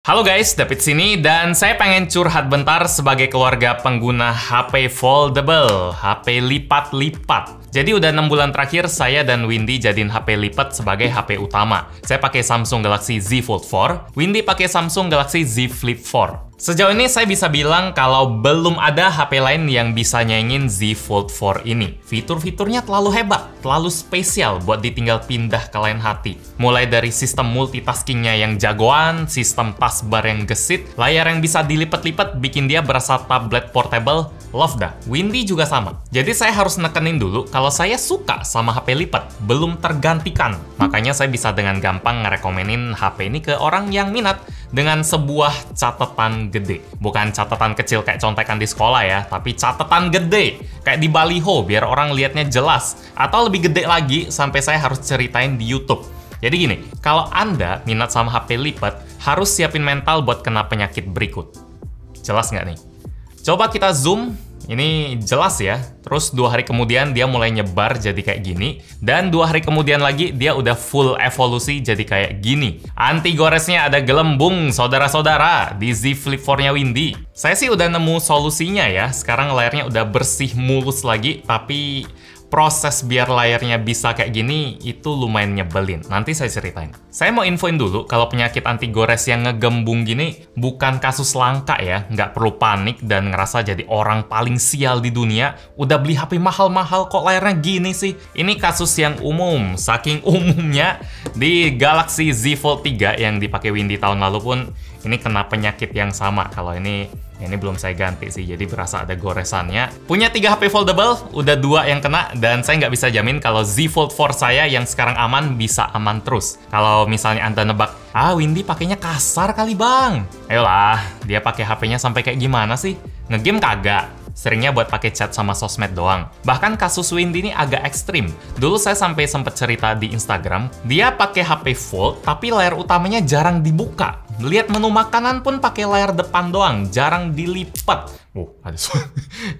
Halo guys, David sini dan saya pengen curhat bentar sebagai keluarga pengguna HP foldable, HP lipat-lipat. Jadi udah 6 bulan terakhir saya dan Windy jadiin HP lipat sebagai HP utama. Saya pakai Samsung Galaxy Z Fold 4, Windy pakai Samsung Galaxy Z Flip 4. Sejauh ini saya bisa bilang kalau belum ada HP lain yang bisa nyaingin Z Fold 4 ini. Fitur-fiturnya terlalu hebat, terlalu spesial buat ditinggal pindah ke lain hati. Mulai dari sistem multitaskingnya yang jagoan, sistem taskbar yang gesit, layar yang bisa dilipat-lipat bikin dia berasa tablet portable, love dah. Windy juga sama. Jadi saya harus nekenin dulu kalau saya suka sama HP lipat, belum tergantikan. Makanya saya bisa dengan gampang ngerekomenin HP ini ke orang yang minat dengan sebuah catatan gede. Bukan catatan kecil kayak contekan di sekolah ya, tapi catatan gede. Kayak di baliho, biar orang lihatnya jelas. Atau lebih gede lagi, sampai saya harus ceritain di YouTube. Jadi gini, kalau Anda minat sama HP lipat, harus siapin mental buat kena penyakit berikut. Jelas nggak nih? Coba kita zoom. Ini jelas ya. Terus 2 hari kemudian dia mulai nyebar jadi kayak gini. Dan 2 hari kemudian lagi dia udah full evolusi jadi kayak gini. Anti goresnya ada gelembung, saudara-saudara, di Z Flip 4-nya Windy. Saya sih udah nemu solusinya ya. Sekarang layarnya udah bersih mulus lagi, tapi proses biar layarnya bisa kayak gini itu lumayan nyebelin. Nanti saya ceritain. Saya mau infoin dulu kalau penyakit anti gores yang ngegembung gini bukan kasus langka ya. Nggak perlu panik dan ngerasa jadi orang paling sial di dunia. Udah beli HP mahal-mahal kok layarnya gini sih. Ini kasus yang umum. Saking umumnya di Galaxy Z Fold 3 yang dipakai Windy tahun lalu pun ini kena penyakit yang sama. Kalau ini belum saya ganti sih, jadi berasa ada goresannya. Punya 3 HP foldable, udah 2 yang kena, dan saya nggak bisa jamin kalau Z Fold 4 saya yang sekarang aman, bisa aman terus. Kalau misalnya Anda nebak, Windy pakainya kasar kali bang. Ayolah, dia pakai HP-nya sampai kayak gimana sih? Ngegame kagak. Seringnya buat pakai chat sama sosmed doang. Bahkan kasus Windy ini agak ekstrim. Dulu saya sampai sempet cerita di Instagram, dia pakai HP fold, tapi layar utamanya jarang dibuka. Lihat menu makanan pun pakai layar depan doang, jarang dilipat. Ada suara.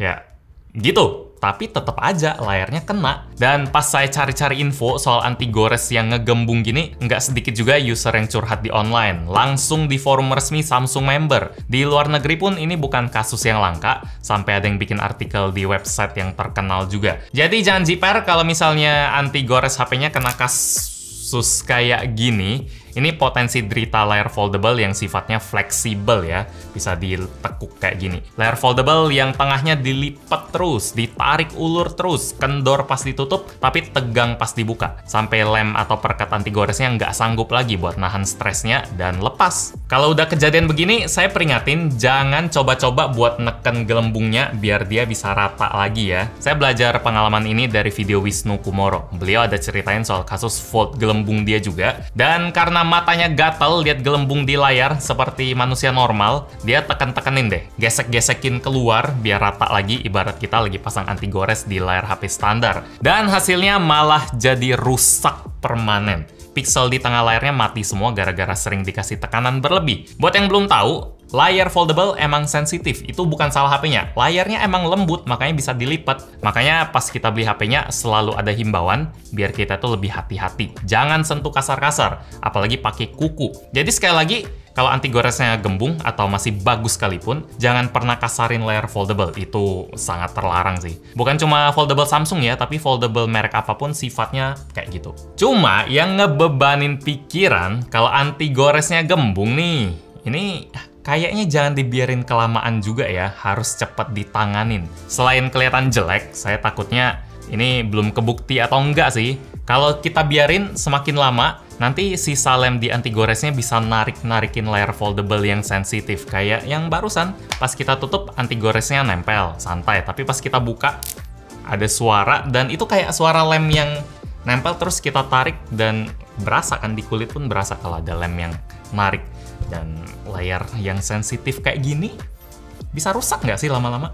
Ya, gitu. Tapi tetap aja layarnya kena. Dan pas saya cari-cari info soal anti gores yang ngegembung gini, nggak sedikit juga user yang curhat di online. Langsung di forum resmi Samsung member. Di luar negeri pun ini bukan kasus yang langka, sampai ada yang bikin artikel di website yang terkenal juga. Jadi jangan jiper kalau misalnya anti gores HP-nya kena kasus kayak gini. Ini potensi derita layar foldable yang sifatnya fleksibel ya. Bisa ditekuk kayak gini. Layar foldable yang tengahnya dilipat terus, ditarik ulur terus, kendor pas ditutup, tapi tegang pas dibuka. Sampai lem atau perekat anti goresnya nggak sanggup lagi buat nahan stresnya dan lepas. Kalau udah kejadian begini, saya peringatin jangan coba-coba buat neken gelembungnya biar dia bisa rata lagi ya. Saya belajar pengalaman ini dari video Wisnu Kumoro. Beliau ada ceritain soal kasus fold gelembung dia juga. Dan karena matanya gatel lihat gelembung di layar seperti manusia normal, dia tekan-tekanin deh, gesek-gesekin keluar biar rata lagi, ibarat kita lagi pasang anti gores di layar HP standar. Dan hasilnya malah jadi rusak permanen. Pixel di tengah layarnya mati semua gara-gara sering dikasih tekanan berlebih. Buat yang belum tahu, layar foldable emang sensitif, itu bukan salah HP-nya. Layarnya emang lembut, makanya bisa dilipat. Makanya pas kita beli HP-nya selalu ada himbauan, biar kita tuh lebih hati-hati. Jangan sentuh kasar-kasar, apalagi pakai kuku. Jadi sekali lagi, kalau anti goresnya gembung atau masih bagus sekalipun, jangan pernah kasarin layar foldable. Itu sangat terlarang sih. Bukan cuma foldable Samsung ya, tapi foldable merek apapun sifatnya kayak gitu. Cuma yang ngebebanin pikiran, kalau anti goresnya gembung nih, ini kayaknya jangan dibiarin kelamaan juga ya, harus cepet ditanganin. Selain kelihatan jelek, saya takutnya ini belum kebukti atau enggak sih. Kalau kita biarin semakin lama, nanti sisa lem di anti goresnya bisa narik-narikin layar foldable yang sensitif. Kayak yang barusan, pas kita tutup anti goresnya nempel, santai. Tapi pas kita buka, ada suara, dan itu kayak suara lem yang nempel terus kita tarik, dan berasa kan di kulit pun berasa kalau ada lem yang narik. Dan layar yang sensitif kayak gini bisa rusak nggak sih lama-lama?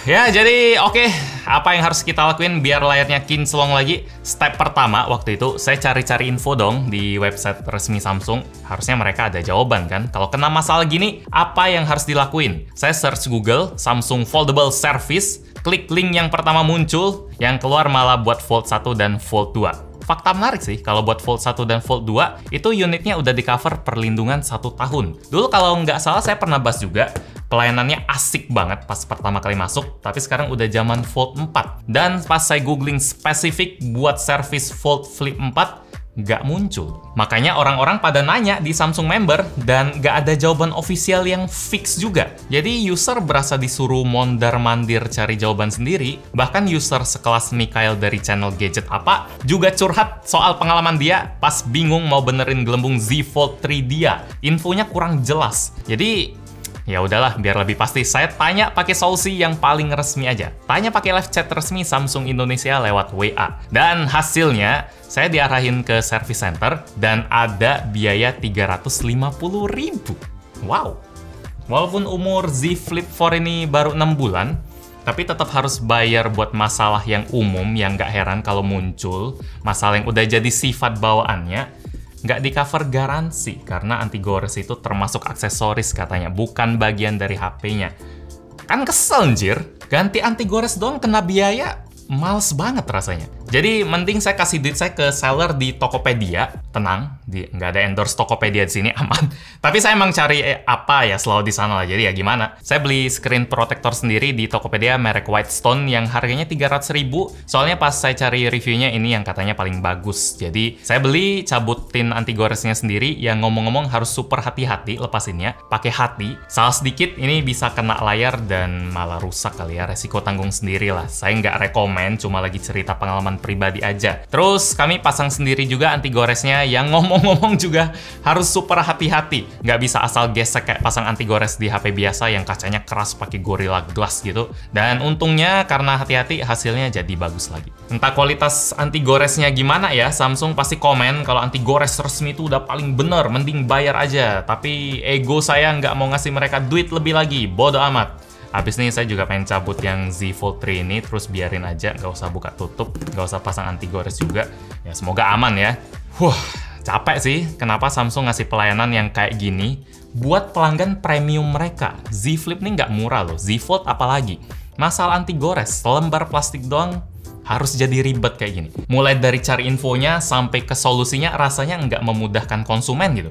Ya jadi oke. Apa yang harus kita lakuin biar layarnya kinclong lagi? Step pertama waktu itu saya cari-cari info dong di website resmi Samsung. Harusnya mereka ada jawaban kan? Kalau kena masalah gini, apa yang harus dilakuin? Saya search Google Samsung Foldable Service, klik link yang pertama muncul, yang keluar malah buat Fold 1 dan Fold 2. fakta menarik sih, kalau buat Fold 1 dan Fold 2, itu unitnya udah di cover perlindungan 1 tahun. Dulu kalau nggak salah saya pernah bahas juga, pelayanannya asik banget pas pertama kali masuk, tapi sekarang udah zaman Fold 4. Dan pas saya googling spesifik buat servis Fold Flip 4, nggak muncul. Makanya orang-orang pada nanya di Samsung Member dan nggak ada jawaban official yang fix juga. Jadi user berasa disuruh mondar-mandir cari jawaban sendiri. Bahkan user sekelas Mikhail dari channel Gadget Apa juga curhat soal pengalaman dia pas bingung mau benerin gelembung Z Fold 3 dia. Infonya kurang jelas. Jadi ya udahlah, biar lebih pasti saya tanya pakai solusi yang paling resmi aja. Tanya pakai live chat resmi Samsung Indonesia lewat WA. Dan hasilnya saya diarahin ke service center dan ada biaya 350.000. Wow. Walaupun umur Z Flip 4 ini baru 6 bulan, tapi tetap harus bayar buat masalah yang umum yang nggak heran kalau muncul. Masalah yang udah jadi sifat bawaannya, nggak di cover garansi karena anti gores itu termasuk aksesoris katanya, bukan bagian dari HP-nya. Kan kesel anjir, ganti anti gores doang kena biaya, males banget rasanya. Jadi mending saya kasih duit saya ke seller di Tokopedia. Tenang, nggak ada endorse Tokopedia di sini, aman. Tapi saya emang cari apa ya selalu di sana lah. Jadi ya gimana? Saya beli screen protector sendiri di Tokopedia merek Whitestone yang harganya 300.000. Soalnya pas saya cari reviewnya ini yang katanya paling bagus. Jadi saya beli, cabutin anti goresnya sendiri. Yang ngomong-ngomong harus super hati-hati lepasinnya. Pakai hati. Salah sedikit ini bisa kena layar dan malah rusak kali ya. Resiko tanggung sendiri lah. Saya nggak rekomen, cuma lagi cerita pengalaman pribadi aja. Terus kami pasang sendiri juga anti goresnya yang ngomong-ngomong juga harus super hati-hati. Nggak bisa asal gesek kayak pasang anti gores di HP biasa yang kacanya keras pakai Gorilla Glass gitu. Dan untungnya karena hati-hati hasilnya jadi bagus lagi. Entah kualitas anti goresnya gimana ya, Samsung pasti komen kalau anti gores resmi itu udah paling bener, mending bayar aja. Tapi ego saya nggak mau ngasih mereka duit lebih lagi, bodo amat. Habis ini saya juga pengen cabut yang Z Fold 3 ini, terus biarin aja, nggak usah buka tutup, nggak usah pasang anti gores juga. Ya semoga aman ya. Capek sih, kenapa Samsung ngasih pelayanan yang kayak gini buat pelanggan premium mereka. Z Flip ini nggak murah loh, Z Fold apalagi. Masalah anti gores, selembar plastik doang harus jadi ribet kayak gini. Mulai dari cari infonya sampai ke solusinya rasanya nggak memudahkan konsumen gitu.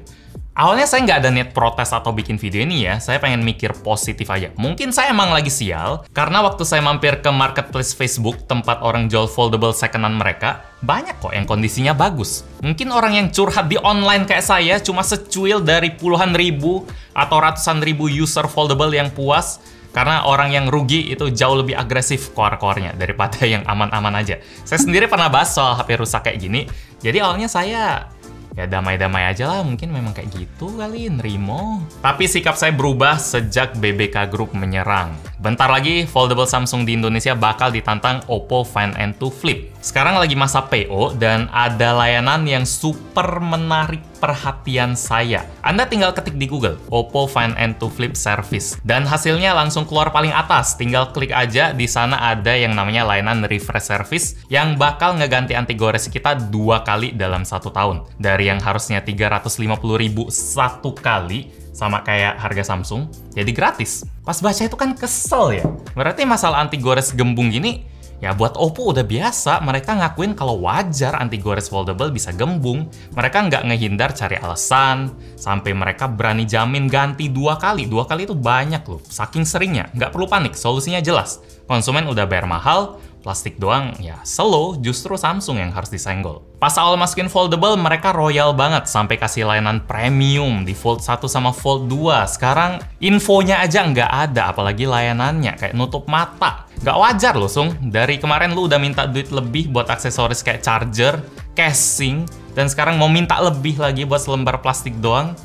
Awalnya saya nggak ada niat protes atau bikin video ini ya, saya pengen mikir positif aja. Mungkin saya emang lagi sial, karena waktu saya mampir ke marketplace Facebook, tempat orang jual foldable second-hand mereka, banyak kok yang kondisinya bagus. Mungkin orang yang curhat di online kayak saya cuma secuil dari puluhan ribu atau ratusan ribu user foldable yang puas, karena orang yang rugi itu jauh lebih agresif core-core-nya daripada yang aman-aman aja. Saya sendiri pernah bahas soal HP rusak kayak gini, jadi awalnya saya ya damai-damai aja lah, mungkin memang kayak gitu kali, nerimo. Tapi sikap saya berubah sejak BBK Group menyerang. Bentar lagi foldable Samsung di Indonesia bakal ditantang Oppo Find N2 Flip. Sekarang lagi masa PO dan ada layanan yang super menarik perhatian saya. Anda tinggal ketik di Google, Oppo Find N2 Flip Service. Dan hasilnya langsung keluar paling atas. Tinggal klik aja, di sana ada yang namanya layanan refresh service yang bakal ngeganti anti gores kita 2 kali dalam 1 tahun. Dari yang harusnya 350.000 1 kali, sama kayak harga Samsung, jadi gratis. Pas baca itu kan kesel ya. Berarti masalah anti gores gembung gini, ya buat Oppo udah biasa, mereka ngakuin kalau wajar anti gores foldable bisa gembung. Mereka nggak ngehindar cari alasan, sampai mereka berani jamin ganti 2 kali. 2 kali itu banyak loh, saking seringnya. Nggak perlu panik, solusinya jelas. Konsumen udah bayar mahal, plastik doang, ya slow, justru Samsung yang harus disenggol. Pas awal masukin foldable, mereka royal banget, sampai kasih layanan premium di Fold 1 sama Fold 2. Sekarang infonya aja nggak ada, apalagi layanannya, kayak nutup mata. Nggak wajar loh, Sung. Dari kemarin lu udah minta duit lebih buat aksesoris kayak charger, casing, dan sekarang mau minta lebih lagi buat selembar plastik doang.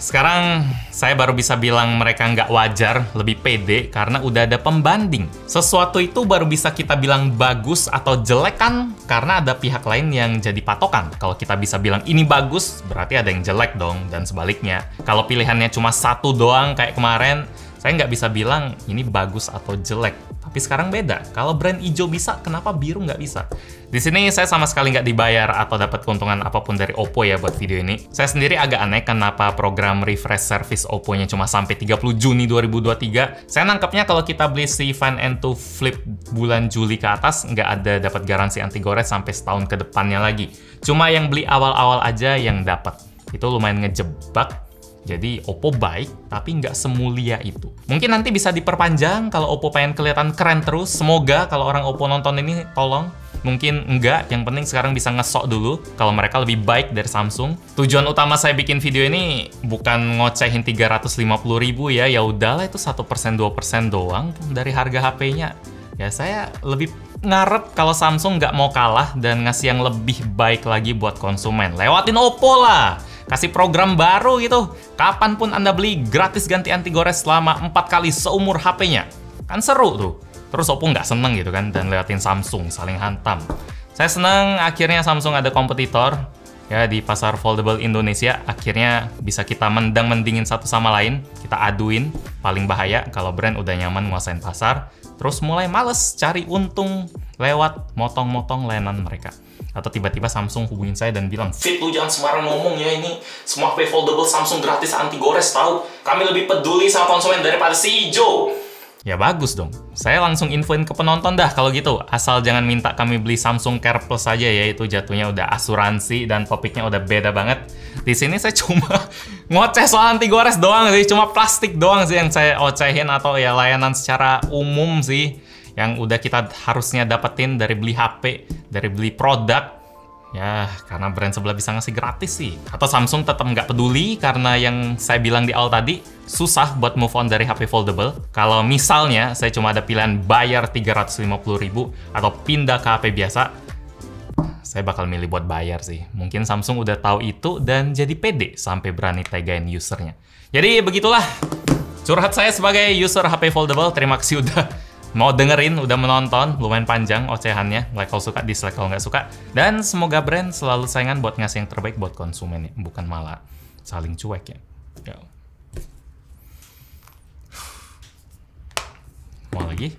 Sekarang saya baru bisa bilang mereka nggak wajar, lebih pede, karena udah ada pembanding. Sesuatu itu baru bisa kita bilang bagus atau jelek kan, karena ada pihak lain yang jadi patokan. Kalau kita bisa bilang ini bagus, berarti ada yang jelek dong, dan sebaliknya. Kalau pilihannya cuma 1 doang kayak kemarin, saya nggak bisa bilang ini bagus atau jelek. Tapi sekarang beda. Kalau brand hijau bisa, kenapa biru nggak bisa? Di sini saya sama sekali nggak dibayar atau dapat keuntungan apapun dari Oppo ya buat video ini. Saya sendiri agak aneh kenapa program refresh service Oppo-nya cuma sampai 30 Juni 2023. Saya nangkepnya kalau kita beli si Find N2 Flip bulan Juli ke atas, nggak ada dapat garansi anti gores sampai setahun ke depannya lagi. Cuma yang beli awal-awal aja yang dapat. Itu lumayan ngejebak. Jadi Oppo baik, tapi nggak semulia itu. Mungkin nanti bisa diperpanjang kalau Oppo pengen kelihatan keren terus. Semoga kalau orang Oppo nonton ini, tolong. Mungkin enggak, yang penting sekarang bisa ngesok dulu kalau mereka lebih baik dari Samsung. Tujuan utama saya bikin video ini bukan ngocehin 350.000 ya. Ya udahlah, itu 1% 2% doang dari harga HP-nya. Ya saya lebih ngarep kalau Samsung nggak mau kalah dan ngasih yang lebih baik lagi buat konsumen. Lewatin Oppo lah! Kasih program baru gitu. Kapanpun Anda beli, gratis ganti anti gores selama 4 kali seumur HP-nya. Kan seru tuh. Terus Oppo nggak seneng gitu kan, dan lewatin Samsung, saling hantam. Saya seneng akhirnya Samsung ada kompetitor ya di pasar foldable Indonesia. Akhirnya bisa kita mendang-mendingin satu sama lain, kita aduin. Paling bahaya kalau brand udah nyaman nguasain pasar, terus mulai males cari untung lewat motong-motong layanan mereka. Atau tiba-tiba Samsung hubungin saya dan bilang, "Fit, lu jangan sembarang ngomong ya, ini semua HP foldable Samsung gratis anti gores tahu. Kami lebih peduli sama konsumen daripada si hijau." Ya bagus dong. Saya langsung infoin ke penonton dah kalau gitu. Asal jangan minta kami beli Samsung Care Plus aja ya, itu jatuhnya udah asuransi dan topiknya udah beda banget. Di sini saya cuma ngoceh soal anti gores doang sih, cuma plastik doang sih yang saya ocehin, atau ya layanan secara umum sih yang udah kita harusnya dapetin dari beli HP, dari beli produk. Ya, karena brand sebelah bisa ngasih gratis sih. Atau Samsung tetap nggak peduli karena yang saya bilang di awal tadi, susah buat move on dari HP foldable. Kalau misalnya saya cuma ada pilihan bayar 350.000 atau pindah ke HP biasa, saya bakal milih buat bayar sih. Mungkin Samsung udah tahu itu dan jadi pede sampai berani tagain usernya. Jadi begitulah curhat saya sebagai user HP foldable. Terima kasih udah mau dengerin, udah menonton. Lumayan panjang ocehannya. Like kalau suka, dislike kalau nggak suka. Dan semoga brand selalu saingan buat ngasih yang terbaik buat konsumen ya. Bukan malah saling cuek ya. Yo. Mau lagi?